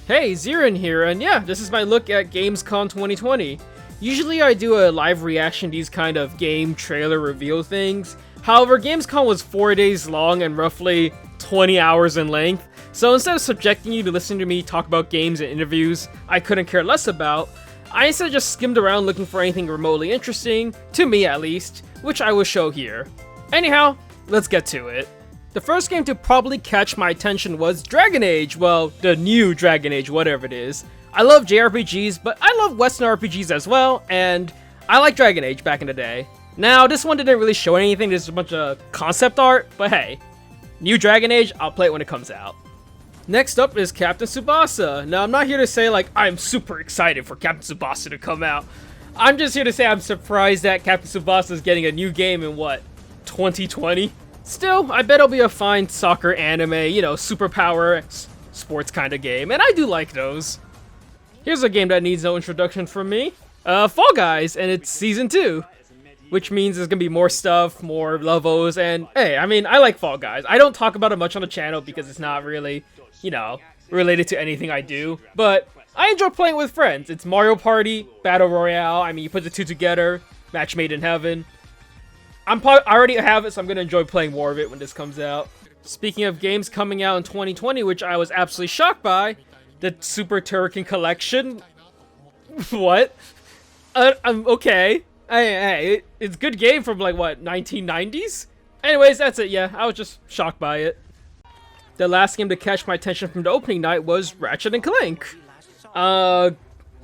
Hey, Zirin here, and yeah, this is my look at Gamescon 2020. Usually I do a live reaction to these kind of game trailer reveal things. However, Gamescon was 4 days long and roughly 20 hours in length, so instead of subjecting you to listening to me talk about games and interviews I couldn't care less about, I instead just skimmed around looking for anything remotely interesting, to me at least, which I will show here. Anyhow, let's get to it. The first game to probably catch my attention was Dragon Age, well, the new Dragon Age, whatever it is. I love JRPGs, but I love Western RPGs as well, and I like Dragon Age back in the day. Now, this one didn't really show anything, there's a bunch of concept art, but hey, new Dragon Age, I'll play it when it comes out. Next up is Captain Tsubasa. Now, I'm not here to say, like, I'm super excited for Captain Tsubasa to come out. I'm just here to say I'm surprised that Captain Tsubasa is getting a new game in, what, 2020? Still, I bet it'll be a fine soccer anime, you know, superpower sports kind of game, and I do like those. Here's a game that needs no introduction from me. Fall Guys, and it's Season 2. Which means there's gonna be more stuff, more levels, and hey, I mean, I like Fall Guys. I don't talk about it much on the channel because it's not really, you know, related to anything I do, but I enjoy playing with friends. It's Mario Party, Battle Royale, I mean, you put the two together, match made in heaven. I already have it, so I'm going to enjoy playing more of it when this comes out. Speaking of games coming out in 2020, which I was absolutely shocked by, the Super Turrican Collection. What? Okay. Hey, it's a good game from, like, what, 1990s? Anyways, that's it, yeah. I was just shocked by it. The last game to catch my attention from the opening night was Ratchet Clank.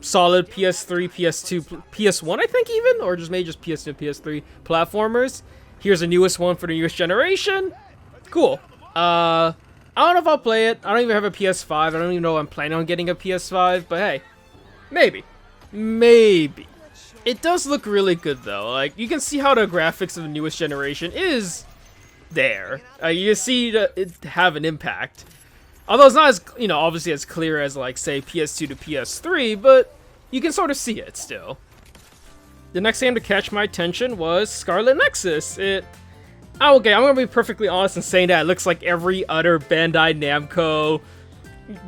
Solid PS3, PS2, PS1 I think even, or just maybe just PS2, PS3 platformers. Here's the newest one for the newest generation. Cool. I don't know if I'll play it. I don't even have a PS5. I don't even know if I'm planning on getting a PS5, but hey, maybe. Maybe. It does look really good though. Like, you can see how the graphics of the newest generation is there. You see it have an impact. Although it's not as, you know, obviously as clear as, like, say, PS2 to PS3, but you can sort of see it still. The next game to catch my attention was Scarlet Nexus. Okay, I'm gonna be perfectly honest in saying that it looks like every other Bandai Namco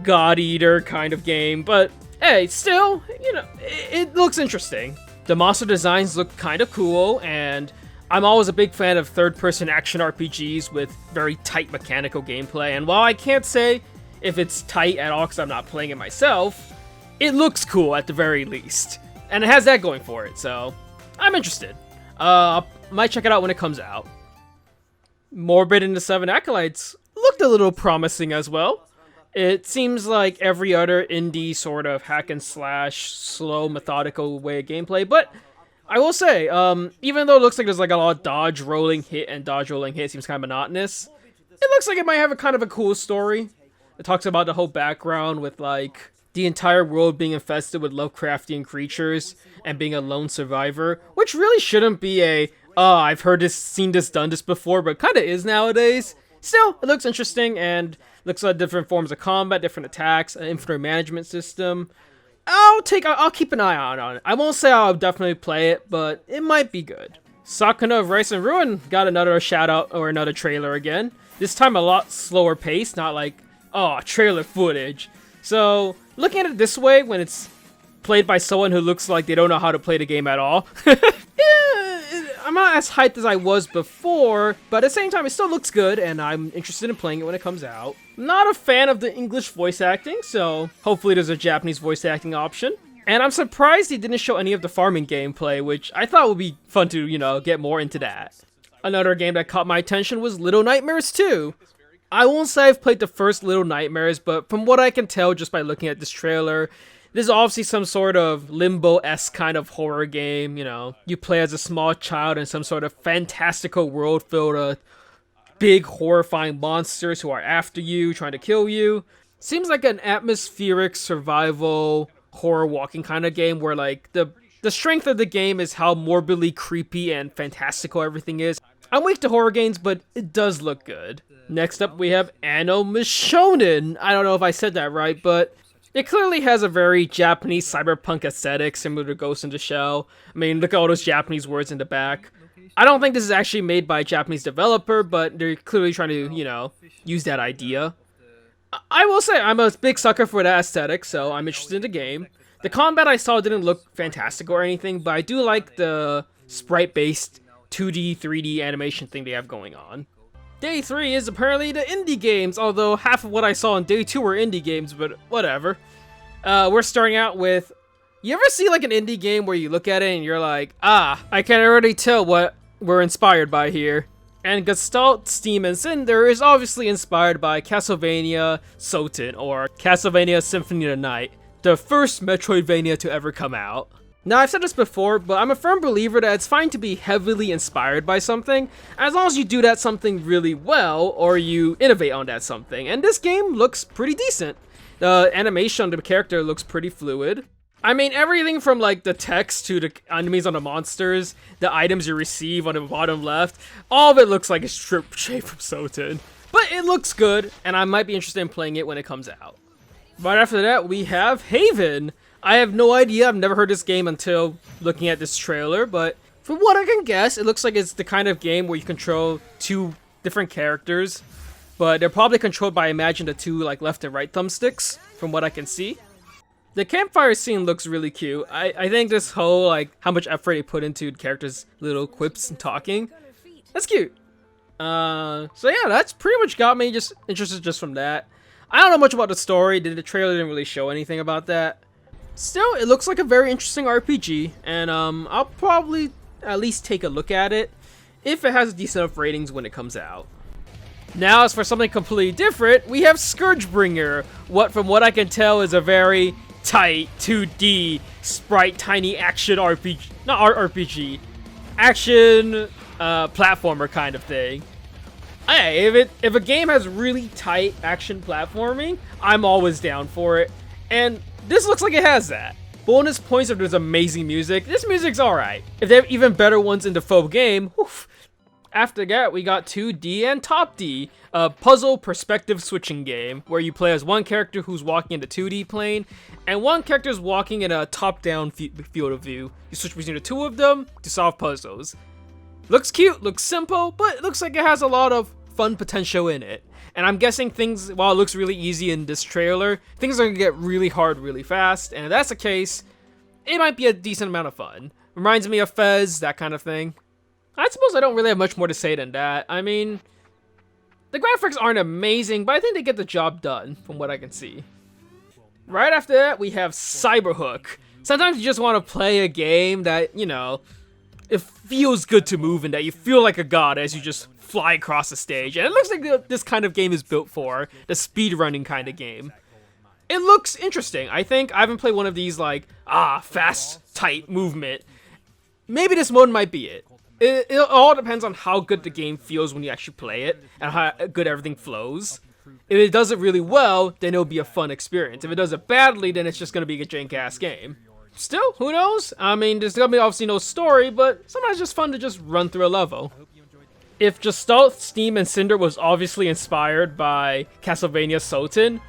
God Eater kind of game, but hey, still, you know, it looks interesting. The monster designs look kind of cool, and I'm always a big fan of third-person action RPGs with very tight mechanical gameplay, and while I can't say if it's tight at all because I'm not playing it myself, it looks cool at the very least. And it has that going for it, so I'm interested. I might check it out when it comes out. Morbid and the Seven Acolytes looked a little promising as well. It seems like every other indie sort of hack and slash, slow, methodical way of gameplay, but I will say, even though it looks like there's like a lot of dodge, rolling, hit, and dodge, rolling, hit, seems kind of monotonous, it looks like it might have a kind of a cool story. It talks about the whole background with, like, the entire world being infested with Lovecraftian creatures and being a lone survivor, which really shouldn't be I've heard this, seen this, done this before, but kind of is nowadays. Still, it looks interesting and looks like different forms of combat, different attacks, an inventory management system. I'll keep an eye on it. I won't say I'll definitely play it, but it might be good. Sakura of Rice and Ruin got another shout out or another trailer again. This time a lot slower pace, not like, oh, trailer footage. So, looking at it this way, when it's played by someone who looks like they don't know how to play the game at all, I'm not as hyped as I was before, but at the same time, it still looks good, and I'm interested in playing it when it comes out. Not a fan of the English voice acting, so hopefully there's a Japanese voice acting option. And I'm surprised he didn't show any of the farming gameplay, which I thought would be fun to, you know, get more into that. Another game that caught my attention was Little Nightmares 2. I won't say I've played the first Little Nightmares, but from what I can tell just by looking at this trailer, this is obviously some sort of Limbo-esque kind of horror game, you know. You play as a small child in some sort of fantastical world filled with big horrifying monsters who are after you, trying to kill you. Seems like an atmospheric survival horror walking kind of game where, like, the strength of the game is how morbidly creepy and fantastical everything is. I'm weak to horror games, but it does look good. Next up, we have Anno Michonnen. I don't know if I said that right, but it clearly has a very Japanese cyberpunk aesthetic, similar to Ghost in the Shell. I mean, look at all those Japanese words in the back. I don't think this is actually made by a Japanese developer, but they're clearly trying to, you know, use that idea. I will say, I'm a big sucker for that aesthetic, so I'm interested in the game. The combat I saw didn't look fantastic or anything, but I do like the sprite-based 2D, 3D animation thing they have going on. Day 3 is apparently the indie games, although half of what I saw on Day 2 were indie games, but whatever. We're starting out with... You ever see like an indie game where you look at it and you're like, ah, I can already tell what we're inspired by here. And Gestalt, Steam, and Cinder is obviously inspired by Castlevania Soten, or Castlevania Symphony of the Night, the first Metroidvania to ever come out. Now, I've said this before, but I'm a firm believer that it's fine to be heavily inspired by something, as long as you do that something really well, or you innovate on that something, and this game looks pretty decent. The animation on the character looks pretty fluid. I mean, everything from like the text to the enemies on the monsters, the items you receive on the bottom left, all of it looks like a strip shape from Soten. But it looks good, and I might be interested in playing it when it comes out. Right after that, we have Haven. I have no idea, I've never heard this game until looking at this trailer, but from what I can guess, it looks like it's the kind of game where you control two different characters, but they're probably controlled by, I imagine, the two like left and right thumbsticks, from what I can see. The campfire scene looks really cute. I think this whole, like, how much effort they put into the characters' little quips and talking, that's cute. So yeah, that's pretty much got me just interested just from that. I don't know much about the story, the trailer didn't really show anything about that. Still, it looks like a very interesting RPG, and I'll probably at least take a look at it if it has decent enough ratings when it comes out. Now, as for something completely different, we have Scourgebringer, what from what I can tell is a very tight 2D sprite tiny action RPG, not RPG, action platformer kind of thing. Hey, if a game has really tight action platforming, I'm always down for it, and this looks like it has that. Bonus points if there's amazing music. This music's alright. If they have even better ones in the faux game, oof. After that, we got 2D and Top D, a puzzle perspective switching game where you play as one character who's walking in the 2D plane and one character is walking in a top-down field of view. You switch between the two of them to solve puzzles. Looks cute, looks simple, but it looks like it has a lot of fun potential in it. And I'm guessing things, while it looks really easy in this trailer, things are gonna get really hard really fast, and if that's the case, it might be a decent amount of fun. Reminds me of Fez, that kind of thing. I suppose I don't really have much more to say than that. I mean, the graphics aren't amazing, but I think they get the job done, from what I can see. Right after that, we have Cyberhook. Sometimes you just want to play a game that, you know, it feels good to move in, that you feel like a god as you just fly across the stage. And it looks like this kind of game is built for the speedrunning kind of game. It looks interesting. I think I haven't played one of these like, fast, tight movement. Maybe this mode might be it. It all depends on how good the game feels when you actually play it, and how good everything flows. If it does it really well, then it'll be a fun experience. If it does it badly, then it's just going to be a jank-ass game. Still, who knows? I mean, there's going to be obviously no story, but sometimes it's just fun to just run through a level. If Gestalt, Steam, and Cinder was obviously inspired by Castlevania Soten,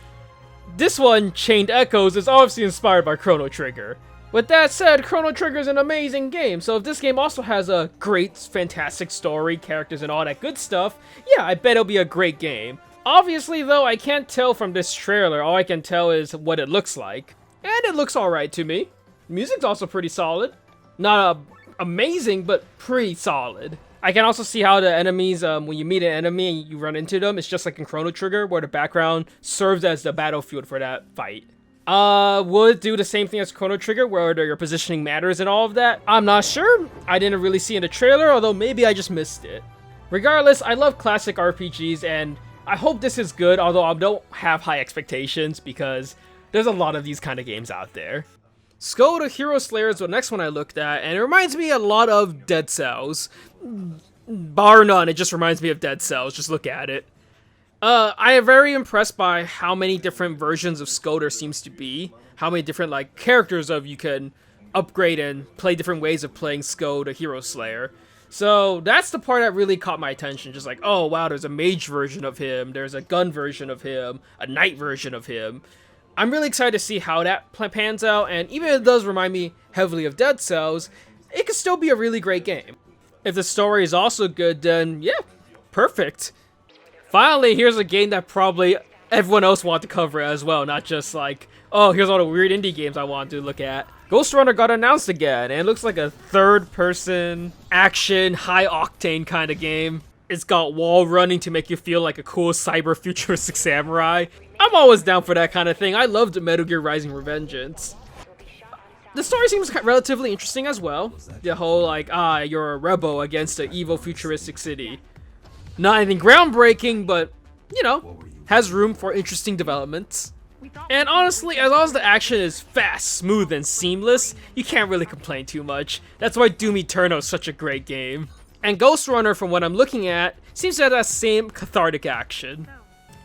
this one, Chained Echoes, is obviously inspired by Chrono Trigger. With that said, Chrono Trigger is an amazing game, so if this game also has a great, fantastic story, characters, and all that good stuff, yeah, I bet it'll be a great game. Obviously, though, I can't tell from this trailer. All I can tell is what it looks like. And it looks alright to me. Music's also pretty solid. Not amazing, but pretty solid. I can also see how the enemies, when you meet an enemy and you run into them, it's just like in Chrono Trigger, where the background serves as the battlefield for that fight. Will it do the same thing as Chrono Trigger, where your positioning matters and all of that? I'm not sure. I didn't really see in the trailer, although maybe I just missed it. Regardless, I love classic RPGs, and I hope this is good, although I don't have high expectations, because there's a lot of these kind of games out there. Skado Hero Slayer is the next one I looked at, and it reminds me a lot of Dead Cells. Bar none, it just reminds me of Dead Cells, just look at it. I am very impressed by how many different versions of Skado there seems to be. How many different, like, characters of you can upgrade and play different ways of playing Skado the Hero Slayer. So, that's the part that really caught my attention. Just like, oh wow, there's a mage version of him, there's a gun version of him, a knight version of him. I'm really excited to see how that pans out, and even if it does remind me heavily of Dead Cells, it could still be a really great game. If the story is also good, then yeah, perfect. Finally, here's a game that probably everyone else wanted to cover it as well, not just like, oh, here's all the weird indie games I want to look at. Ghostrunner got announced again, and it looks like a third-person, action, high-octane kind of game. It's got wall running to make you feel like a cool cyber-futuristic samurai. I'm always down for that kind of thing. I loved Metal Gear Rising: Revengeance. The story seems relatively interesting as well. The whole, like, you're a rebel against an evil futuristic city. Not anything groundbreaking, but, you know, has room for interesting developments. And honestly, as long as the action is fast, smooth, and seamless, you can't really complain too much. That's why Doom Eternal is such a great game. And Ghostrunner, from what I'm looking at, seems to have that same cathartic action.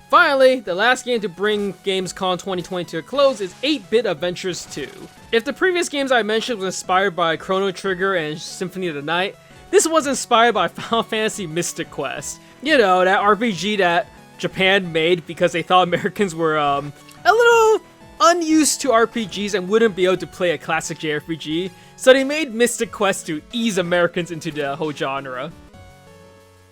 Finally, the last game to bring Gamescom 2020 to a close is 8-Bit Adventures 2. If the previous games I mentioned was inspired by Chrono Trigger and Symphony of the Night, this was inspired by Final Fantasy Mystic Quest. You know, that RPG that Japan made because they thought Americans were a little unused to RPGs and wouldn't be able to play a classic JRPG, so they made Mystic Quest to ease Americans into the whole genre.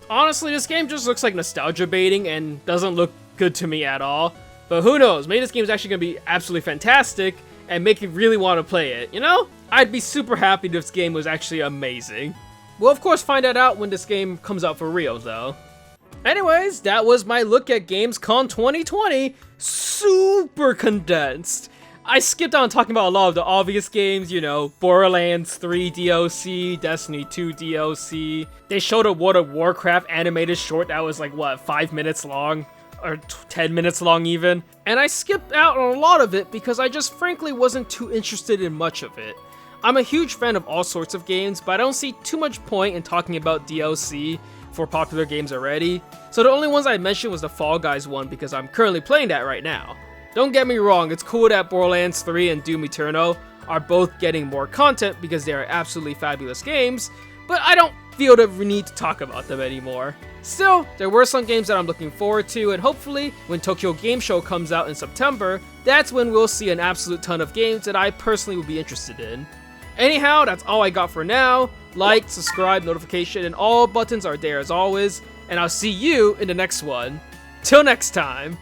Honestly, this game just looks like nostalgia baiting and doesn't look good to me at all. But who knows, maybe this game is actually going to be absolutely fantastic and make you really want to play it, you know? I'd be super happy if this game was actually amazing. We'll of course find that out when this game comes out for real though. Anyways, that was my look at Gamescom 2020, super condensed. I skipped on talking about a lot of the obvious games, you know, Borderlands 3 DLC, Destiny 2 DLC. They showed a World of Warcraft animated short that was like, what, 5 minutes long? Or 10 minutes long even. And I skipped out on a lot of it because I just frankly wasn't too interested in much of it. I'm a huge fan of all sorts of games, but I don't see too much point in talking about DLC for popular games already. So the only ones I mentioned was the Fall Guys one because I'm currently playing that right now. Don't get me wrong, it's cool that Borderlands 3 and Doom Eternal are both getting more content because they are absolutely fabulous games, but I don't feel the need to talk about them anymore. Still, there were some games that I'm looking forward to, and hopefully, when Tokyo Game Show comes out in September, that's when we'll see an absolute ton of games that I personally would be interested in. Anyhow, that's all I got for now. Like, subscribe, notification, and all buttons are there as always, and I'll see you in the next one. Till next time.